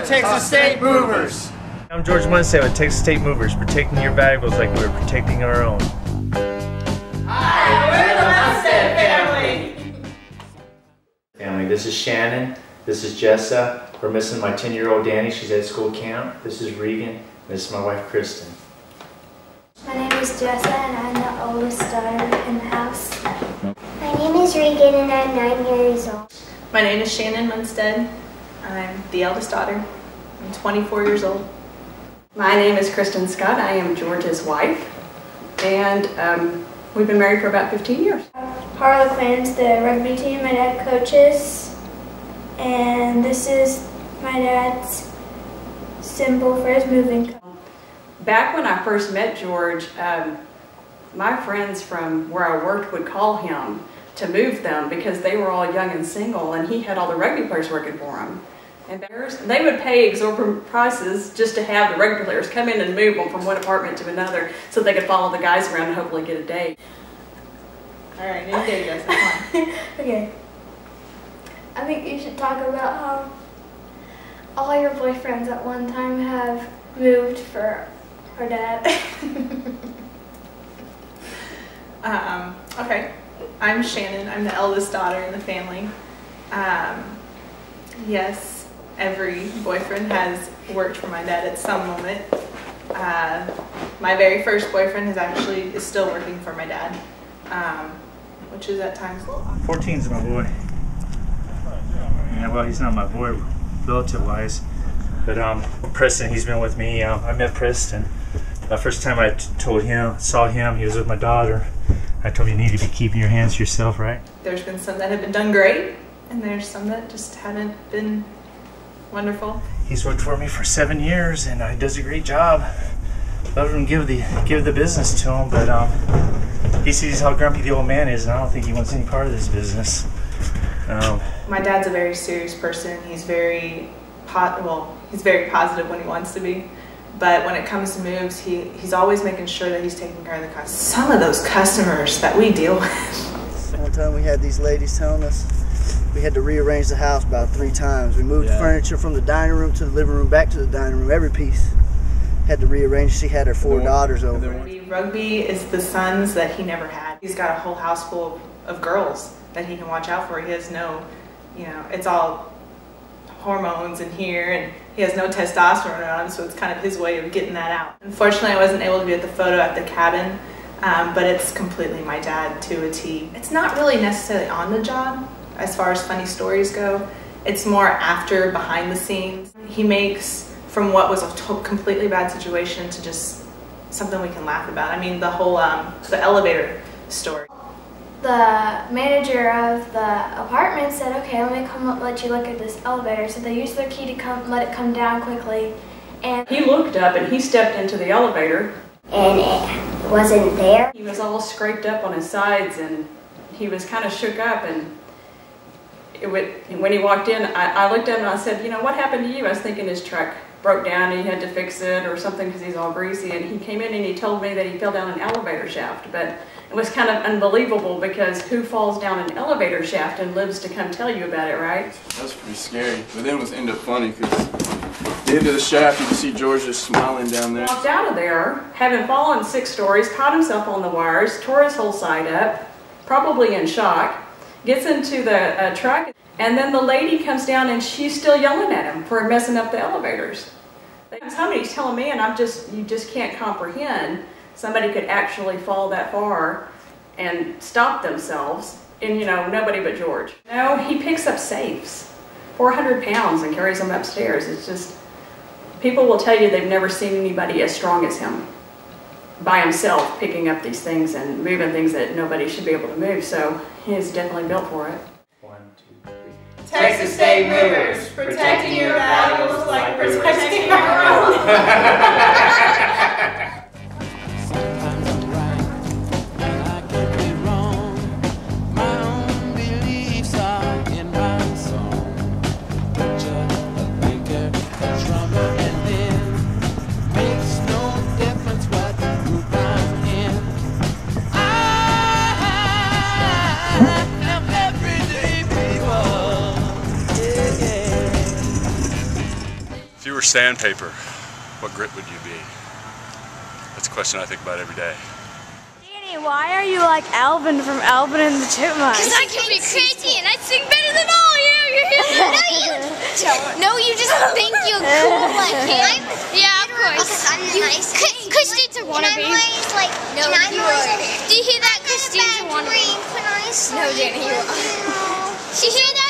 Texas State Movers. I'm George Munstead with Texas State Movers, protecting your valuables like we're protecting our own. Hi, we're the Munstead family. Family, this is Shannon. This is Jessa. We're missing my 10-year-old Danny. She's at school camp. This is Regan. This is my wife, Kristen. My name is Jessa, and I'm the oldest daughter in the house. My name is Regan, and I'm 9 years old. My name is Shannon Munstead. I'm the eldest daughter. I'm 24 years old. My name is Kristen Scott. I am George's wife, and we've been married for about 15 years. Harlequins, the rugby team my dad coaches, and this is my dad's symbol for his moving company. Back when I first met George, my friends from where I worked would call him to move them because they were all young and single, and he had all the rugby players working for him. And they would pay exorbitant prices just to have the rugby players come in and move them from one apartment to another so they could follow the guys around and hopefully get a date. All right, new day, Jessica. Okay. I think you should talk about how all your boyfriends at one time have moved for our dad. Okay, I'm Shannon. I'm the eldest daughter in the family. Yes, every boyfriend has worked for my dad at some moment. My very first boyfriend is still working for my dad, which is at times a little awkward. 14's my boy. Yeah, well, he's not my boy relative-wise, but Preston, he's been with me. I met Preston. The first time I saw him, he was with my daughter. I told him you need to be keeping your hands to yourself, right? There's been some that have been done great, and there's some that just haven't been wonderful. He's worked for me for 7 years, and he does a great job. Love him, give the business to him, but he sees how grumpy the old man is, and I don't think he wants any part of this business. My dad's a very serious person. He's very positive when he wants to be. But when it comes to moves, he's always making sure that he's taking care of the customers. Some of those customers that we deal with. One time we had these ladies telling us we had to rearrange the house about 3 times. We moved furniture from the dining room to the living room, back to the dining room, every piece. Had to rearrange. She had her 4 daughters over. Rugby is the sons that he never had. He's got a whole house full of girls that he can watch out for. He has no, it's all hormones in here, and he has no testosterone around him, so it's kind of his way of getting that out. Unfortunately, I wasn't able to be at the photo at the cabin, but it's completely my dad to a T. It's not really necessarily on the job as far as funny stories go. It's more after, behind the scenes. He makes from what was a completely bad situation to just something we can laugh about. I mean, the whole the elevator story. The manager of the apartment said, okay, let me come let you look at this elevator. So they used their key to let it come down quickly. And he looked up and he stepped into the elevator. And it wasn't there. He was all scraped up on his sides, and he was kind of shook up. And when he walked in, I looked at him and I said, what happened to you? I was thinking his truck broke down and he had to fix it or something because he's all greasy. And he came in and he told me that he fell down an elevator shaft. But it was kind of unbelievable because who falls down an elevator shaft and lives to come tell you about it, right? That's pretty scary. But then it was ended up funny because at the end of the shaft, you can see George just smiling down there. Walked out of there, having fallen 6 stories, caught himself on the wires, tore his whole side up, probably in shock, gets into the truck, and then the lady comes down and she's still yelling at him for messing up the elevators. Somebody's telling me, and you just can't comprehend somebody could actually fall that far and stop themselves, and nobody but George. He picks up safes, 400 pounds, and carries them upstairs. It's just, people will tell you they've never seen anybody as strong as him by himself, picking up these things and moving things that nobody should be able to move, so he's definitely built for it. 1, 2, 3. Texas State Movers, protecting your valuables like protecting our own. were sandpaper, what grit would you be? That's a question I think about every day. Danny, why are you like Alvin from Alvin and the Chipmunks? Because I can be crazy and I sing better than all you. No, you just think you're cool like him. Yeah, of course. Christine's a wannabe. No, you are. Do you hear that? Christine's a wannabe. No, Danny, you are. She hear that?